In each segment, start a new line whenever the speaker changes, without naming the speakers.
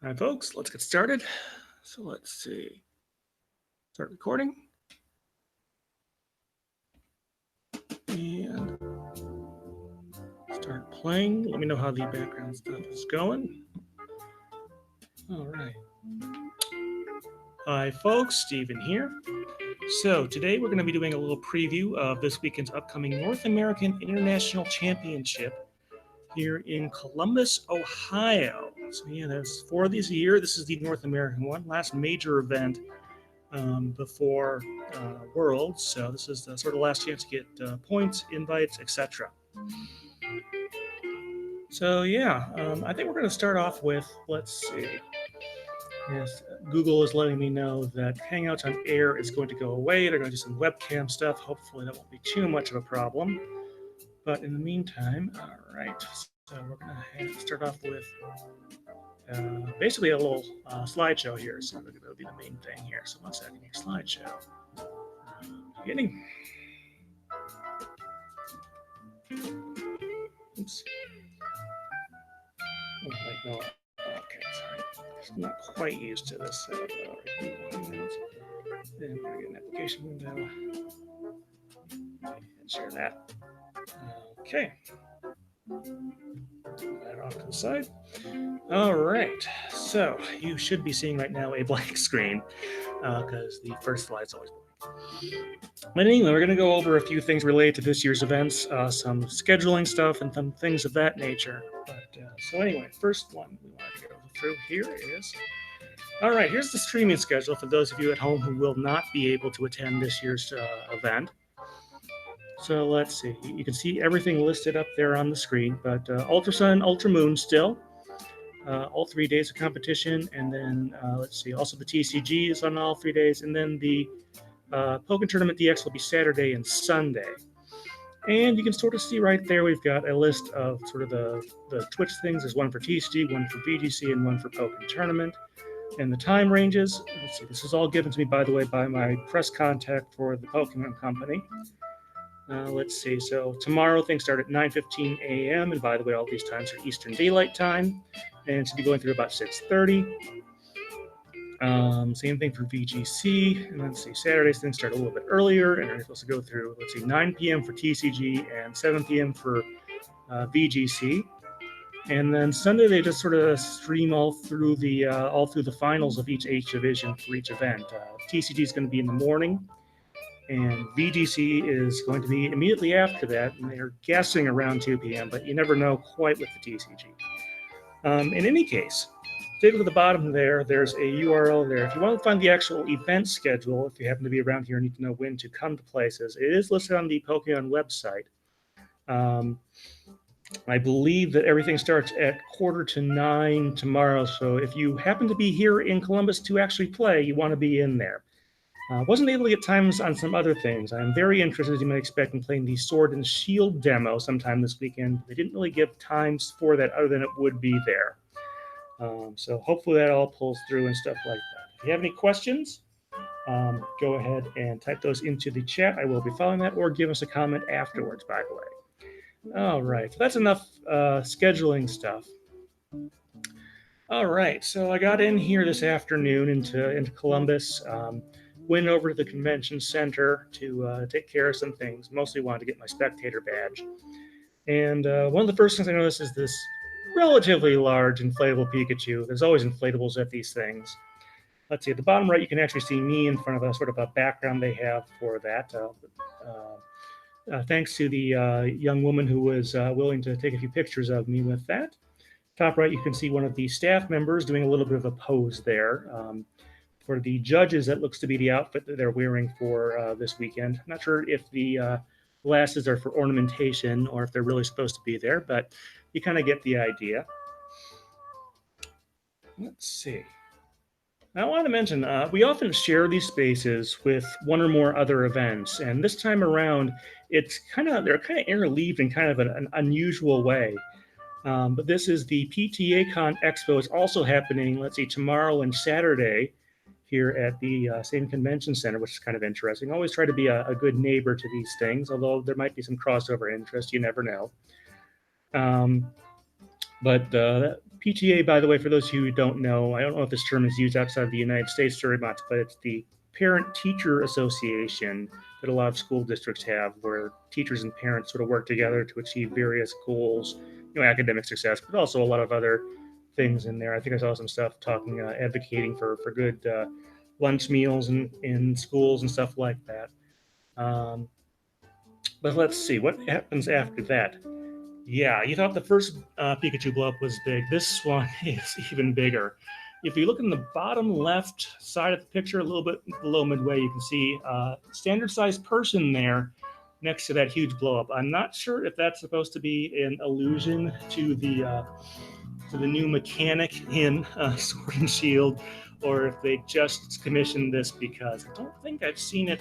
All right, folks, let's get started. So let's see. Start recording. And start playing. Let me know how the background stuff is going. All right. Hi, folks. Steven here. So today we're going to be doing a little preview of this weekend's upcoming North American International Championship here in Columbus, Ohio. So yeah, there's 4 of these a year. This is the North American one, last major event before Worlds. So this is the sort of last chance to get points, invites, etc. So yeah, I think we're going to start off with, let's see. Yes, Google is letting me know that Hangouts on Air is going to go away. They're going to do some webcam stuff. Hopefully that won't be too much of a problem. But in the meantime, all right. So we're going to start off with basically a little slideshow here. So that'll be the main thing here. So 1 second, your slideshow. Beginning. Oops. Oh, wait, no. Okay, sorry. I'm not quite used to this setup. Then we're going to get an application window. And share that. Okay. Put that off to the side. All right. So you should be seeing right now a blank screen because the first slide's always blank. But anyway, we're going to go over a few things related to this year's events, some scheduling stuff, and some things of that nature. But so anyway, first one we want to go through here is, all right, here's the streaming schedule for those of you at home who will not be able to attend this year's event. So let's see, you can see everything listed up there on the screen, but Ultra Sun, Ultra Moon still, all 3 days of competition, and then let's see, also the TCG is on all 3 days, and then the Pokken Tournament DX will be Saturday and Sunday. And you can sort of see right there, we've got a list of sort of the Twitch things. There's one for TCG, one for VGC, and one for Pokken Tournament. And the time ranges, let's see, this was all given to me, by the way, by my press contact for the Pokemon Company. Let's see, so tomorrow things start at 9:15 a.m. And by the way, all these times are Eastern Daylight Time. And it's to be going through about 6:30. Same thing for VGC. And let's see, Saturdays things start a little bit earlier. And they're supposed to go through, let's see, 9 p.m. for TCG and 7 p.m. for VGC. And then Sunday they just sort of stream all through the finals of each division for each event. TCG is going to be in the morning. And VGC is going to be immediately after that, and they're guessing around 2 p.m., but you never know quite with the TCG. In any case, take a look at the bottom there. There's a URL there. If you want to find the actual event schedule, if you happen to be around here and need to know when to come to places, it is listed on the Pokemon website. I believe that everything starts at 8:45 tomorrow, so if you happen to be here in Columbus to actually play, you want to be in there. Wasn't able to get times on some other things. I'm very interested, as you might expect, in playing the Sword and Shield demo sometime this weekend. They didn't really give times for that other than it would be there. So hopefully that all pulls through and stuff like that. If you have any questions, go ahead and type those into the chat. I will be following that, or give us a comment afterwards, by the way. All right, so that's enough scheduling stuff. All right, so I got in here this afternoon into Columbus. Went over to the convention center to take care of some things. Mostly wanted to get my spectator badge. And one of the first things I noticed is this relatively large inflatable Pikachu. There's always inflatables at these things. Let's see, at the bottom right, you can actually see me in front of a sort of a background they have for that. Thanks to the young woman who was willing to take a few pictures of me with that. Top right, you can see one of the staff members doing a little bit of a pose there. For the judges, that looks to be the outfit that they're wearing for this weekend. I'm not sure if the glasses are for ornamentation or if they're really supposed to be there, but you kind of get the idea. Let's see. Now, I want to mention, we often share these spaces with one or more other events, and this time around, they're kind of interleaved in kind of an unusual way. But this is the PTACon Expo. It's also happening, let's see, tomorrow and Saturday here at the same convention center, which is kind of interesting. Always try to be a good neighbor to these things, although there might be some crossover interest. You never know. But PTA, by the way, for those of you who don't know, I don't know if this term is used outside of the United States very much, but it's the Parent-Teacher Association that a lot of school districts have, where teachers and parents sort of work together to achieve various goals, academic success, but also a lot of other things in there. I think I saw some stuff talking, advocating for good lunch meals in schools and stuff like that. But let's see, what happens after that? Yeah, you thought the first Pikachu blow up was big. This one is even bigger. If you look in the bottom left side of the picture, a little bit below midway, you can see a standard sized person there next to that huge blow up. I'm not sure if that's supposed to be an allusion to the new mechanic in Sword and Shield, or if they just commissioned this, because I don't think I've seen it.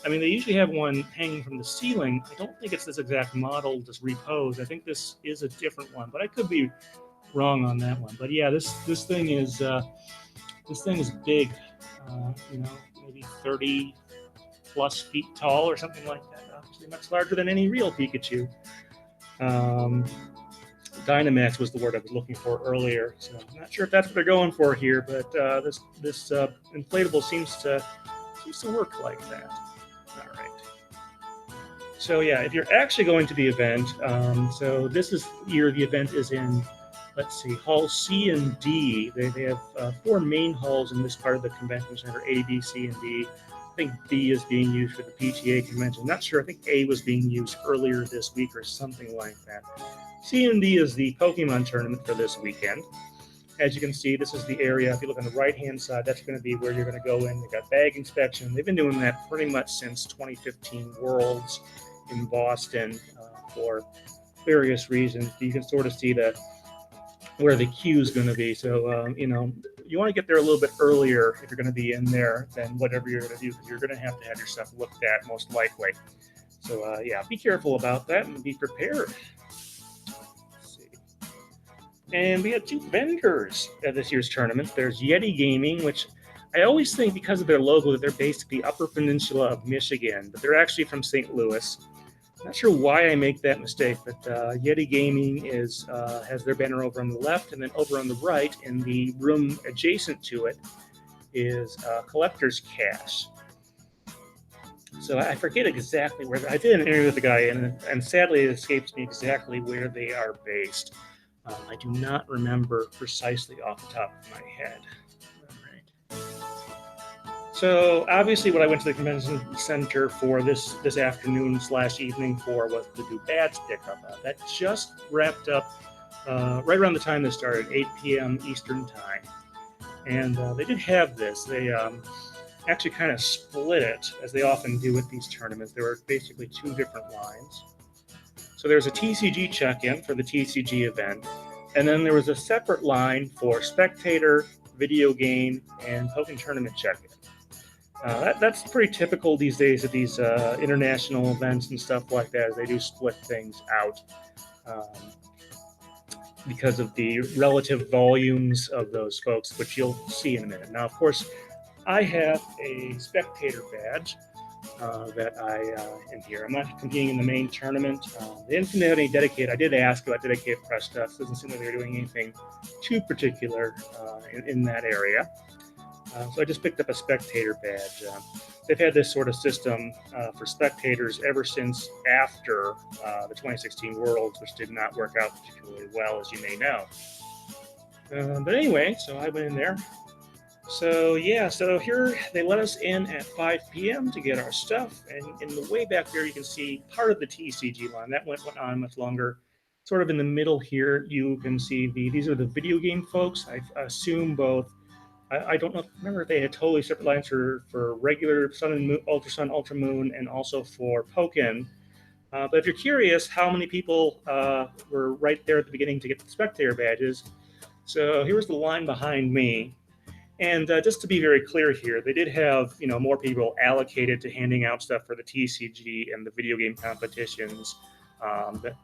I mean, they usually have one hanging from the ceiling. I don't think it's this exact model just reposed. I think this is a different one, but I could be wrong on that one. But yeah, this thing is big. Maybe 30 plus feet tall or something like that. Obviously, much larger than any real Pikachu. Dynamax was the word I was looking for earlier, so I'm not sure if that's what they're going for here, but this inflatable seems to work like that. All right. So yeah, if you're actually going to the event, so this is year the event is in, let's see, Hall C and D. They have 4 main halls in this part of the convention center: A, B, C, and D. I think B is being used for the PTA convention. I'm not sure. I think A was being used earlier this week or something like that. C and D is the Pokemon tournament for this weekend. As you can see, this is the area. If you look on the right-hand side, that's going to be where you're going to go in. They've got bag inspection. They've been doing that pretty much since 2015 Worlds in Boston for various reasons. You can sort of see where the queue is going to be. So, you want to get there a little bit earlier if you're going to be in there than whatever you're going to do, because you're going to have your stuff looked at most likely. So, be careful about that and be prepared. And we had 2 vendors at this year's tournament. There's Yeti Gaming, which I always think, because of their logo, that they're based the Upper Peninsula of Michigan, but they're actually from St. Louis. Not sure why I make that mistake, but Yeti Gaming has their banner over on the left, and then over on the right, in the room adjacent to it, is Collector's Cash. So I forget exactly where. I did an interview with the guy, and sadly it escapes me exactly where they are based. I do not remember precisely off the top of my head. All right. So obviously, what I went to the convention center for this afternoon/evening for was the do badge pickup. That just wrapped up right around the time this started, 8 p.m. Eastern time, and they did have this. They actually kind of split it, as they often do with these tournaments. There were basically 2 different lines. So there's a TCG check-in for the TCG event, and then there was a separate line for spectator, video game, and Pokemon tournament check-in. That's pretty typical these days at these international events and stuff like that. They do split things out because of the relative volumes of those folks, which you'll see in a minute. Now, of course, I have a spectator badge that I am here. I'm not competing in the main tournament. They didn't seem to have any dedicated. I did ask about dedicated press stuff. Doesn't seem like they're doing anything too particular in that area. So I just picked up a spectator badge. They've had this sort of system for spectators ever since after the 2016 Worlds, which did not work out particularly well, as you may know. But anyway, so I went in there. So here they let us in at 5 p.m. to get our stuff, and in the way back there you can see part of the TCG line that went on much longer. Sort of in the middle here you can see these are the video game folks. I assume both. I don't remember if they had totally separate lines for regular Sun and Moon, Ultra Sun, Ultra Moon, and also for Pokken. But if you're curious how many people were right there at the beginning to get the spectator badges, so here's the line behind me. And just to be very clear here, they did have more people allocated to handing out stuff for the TCG and the video game competitions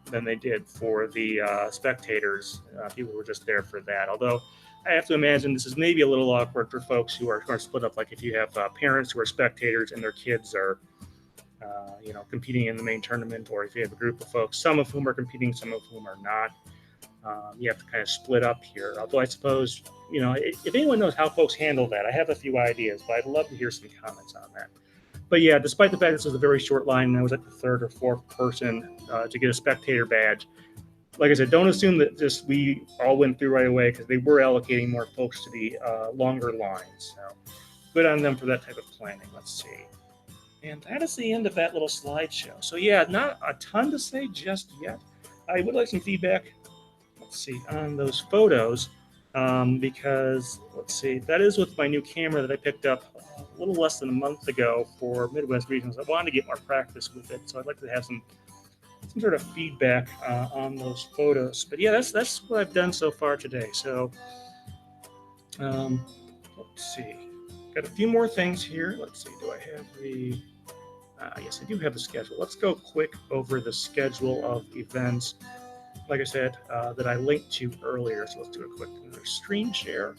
than they did for the spectators. People were just there for that. Although I have to imagine this is maybe a little awkward for folks who are split up. Like if you have parents who are spectators and their kids are, competing in the main tournament, or if you have a group of folks, some of whom are competing, some of whom are not. You have to kind of split up here. Although I suppose, if anyone knows how folks handle that, I have a few ideas, but I'd love to hear some comments on that. But yeah, despite the fact this was a very short line, and I was like the third or fourth person to get a spectator badge, like I said, don't assume that just we all went through right away, because they were allocating more folks to the longer lines. So good on them for that type of planning. Let's see. And that is the end of that little slideshow. So yeah, not a ton to say just yet. I would like some feedback, let's see, on those photos, because, let's see, that is with my new camera that I picked up a little less than a month ago for Midwest Regionals. I wanted to get more practice with it, so I'd like to have some sort of feedback on those photos. But yeah, that's what I've done so far today. So let's see, got a few more things here. Let's see, do I have the yes, I do have the schedule. Let's go quick over the schedule of events, like I said, that I linked to earlier. So let's do a quick screen share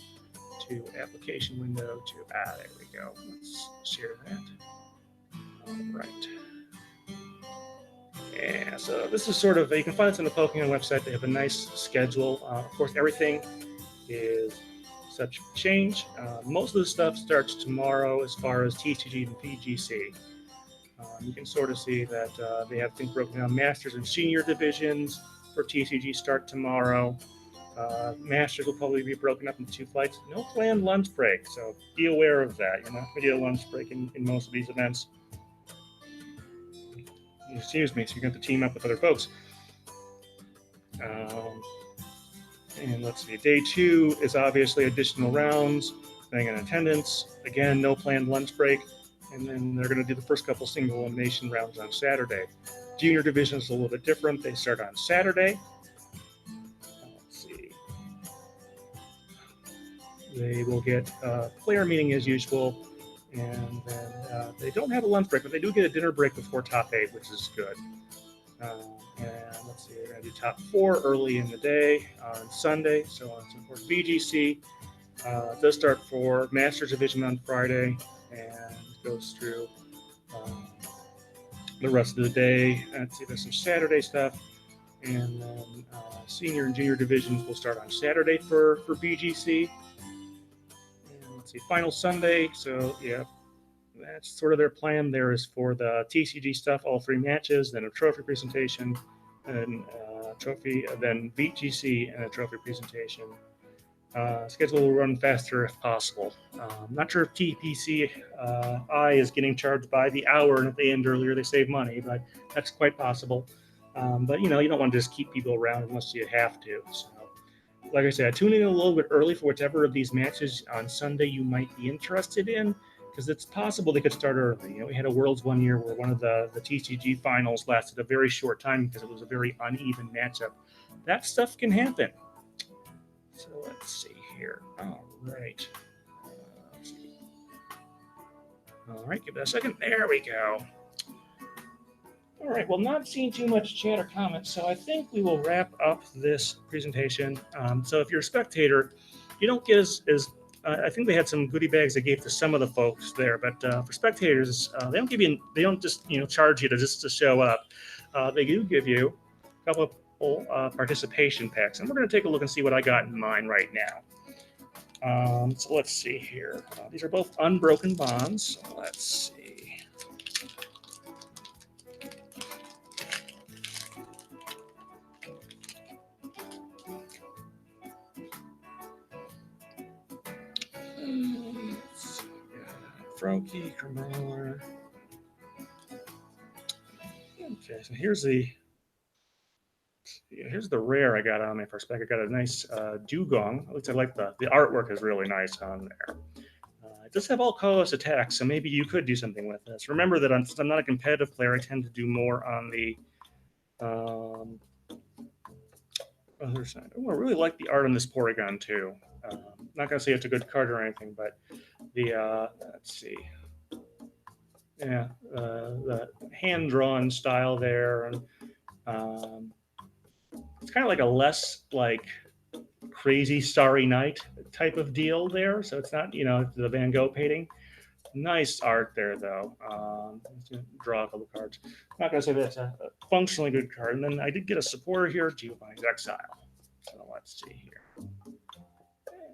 to application window to, there we go. Let's share that. All right. Yeah, so this is sort of, you can find this on the Pokemon website. They have a nice schedule. Of course, everything is subject to change. Most of the stuff starts tomorrow as far as TCG and PGC. You can sort of see that they have things broken down. Masters and senior divisions for TCG start tomorrow. Masters will probably be broken up into 2 flights. No planned lunch break, so be aware of that. You're not going to get a lunch break in most of these events. Excuse me, so you're going to have to team up with other folks. And let's see, day 2 is obviously additional rounds, staying in attendance. Again, no planned lunch break. And then they're going to do the first couple single elimination rounds on Saturday. Junior division is a little bit different. They start on Saturday. Let's see. They will get a player meeting as usual. And then they don't have a lunch break, but they do get a dinner break before top 8, which is good. And let's see, they're going to do top 4 early in the day on Sunday, so on and so forth. VGC does start for Masters Division on Friday and goes through the rest of the day. Let's see, there's some Saturday stuff, and then senior and junior divisions will start on Saturday for VGC. And let's see, final Sunday. So yeah, that's sort of their plan. There is for the TCG stuff, all 3 matches, then a trophy presentation, and trophy, then VGC and a trophy presentation. Schedule will run faster if possible. Not sure if TPC is getting charged by the hour, and if they end earlier, they save money, but that's quite possible. But you don't want to just keep people around unless you have to. So, like I said, tune in a little bit early for whichever of these matches on Sunday you might be interested in, because it's possible they could start early. We had a Worlds one year where one of the TCG finals lasted a very short time because it was a very uneven matchup. That stuff can happen. So let's see here. All right. All right, give it a second. There we go. All right, well, not seeing too much chat or comments, so I think we will wrap up this presentation. So if you're a spectator, you don't get as I think they had some goodie bags they gave to some of the folks there, but for spectators, they don't just charge you to show up. They do give you a couple of participation packs, and we're going to take a look and see what I got in mine right now. So let's see here. These are both unbroken bonds. So let's see. Froakie, Cremor. Okay, so here's the rare I got on my first pack. I got a nice Dugong. At least I like the artwork is really nice on there. It does have all colorless attacks, so maybe you could do something with this. Remember that I'm not a competitive player. I tend to do more on the other side. Oh, I really like the art on this Porygon too. Not gonna say it's a good card or anything, but the let's see. Yeah, the hand-drawn style there, and it's kind of like a less like crazy Starry Night type of deal there. So it's not, the Van Gogh painting. Nice art there, though. Draw a couple cards. I'm not going to say that's a functionally good card. And then I did get a supporter here, Giovanni's Exile. So let's see here.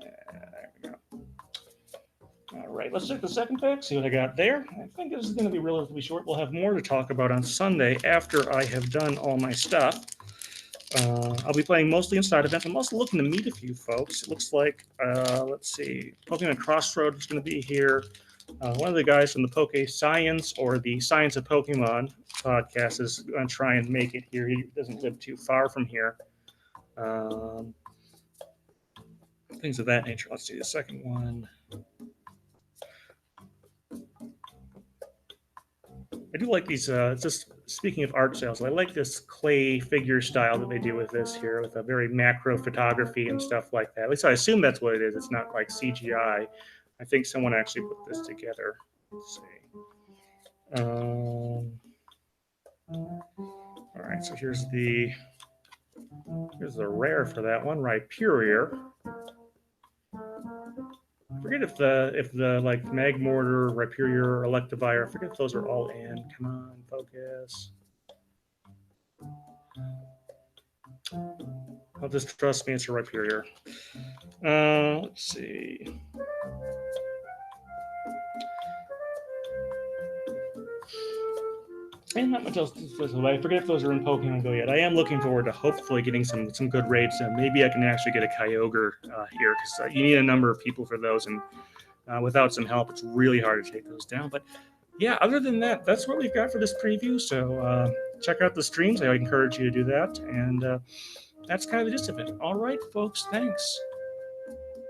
There we go. All right, let's check the second pack, see what I got there. I think this is going to be relatively short. We'll have more to talk about on Sunday after I have done all my stuff. I'll be playing mostly in side events. I'm also looking to meet a few folks. It looks like, let's see, Pokemon Crossroads is going to be here. One of the guys from the Poke Science or the Science of Pokemon podcast is going to try and make it here. He doesn't live too far from here. Things of that nature. Let's see the second one. I do like these, just speaking of art styles, I like this clay figure style that they do with this here, with a very macro photography and stuff like that. At least I assume that's what it is. It's not like CGI. I think someone actually put this together. Let's see. All right, so here's the rare for that one, Rhyperior. I forget if the like Magmortar, Rhyperior, Electivire, I forget if those are all in. Come on, focus. I'll just trust me, it's a Rhyperior. Let's see. And not much else to say. I forget if those are in Pokemon Go yet. I am looking forward to hopefully getting some good raids. Maybe I can actually get a Kyogre here, because you need a number of people for those, and without some help, it's really hard to take those down. But yeah, other than that, that's what we've got for this preview. So check out the streams. I encourage you to do that. And that's kind of the gist of it. All right, folks, thanks.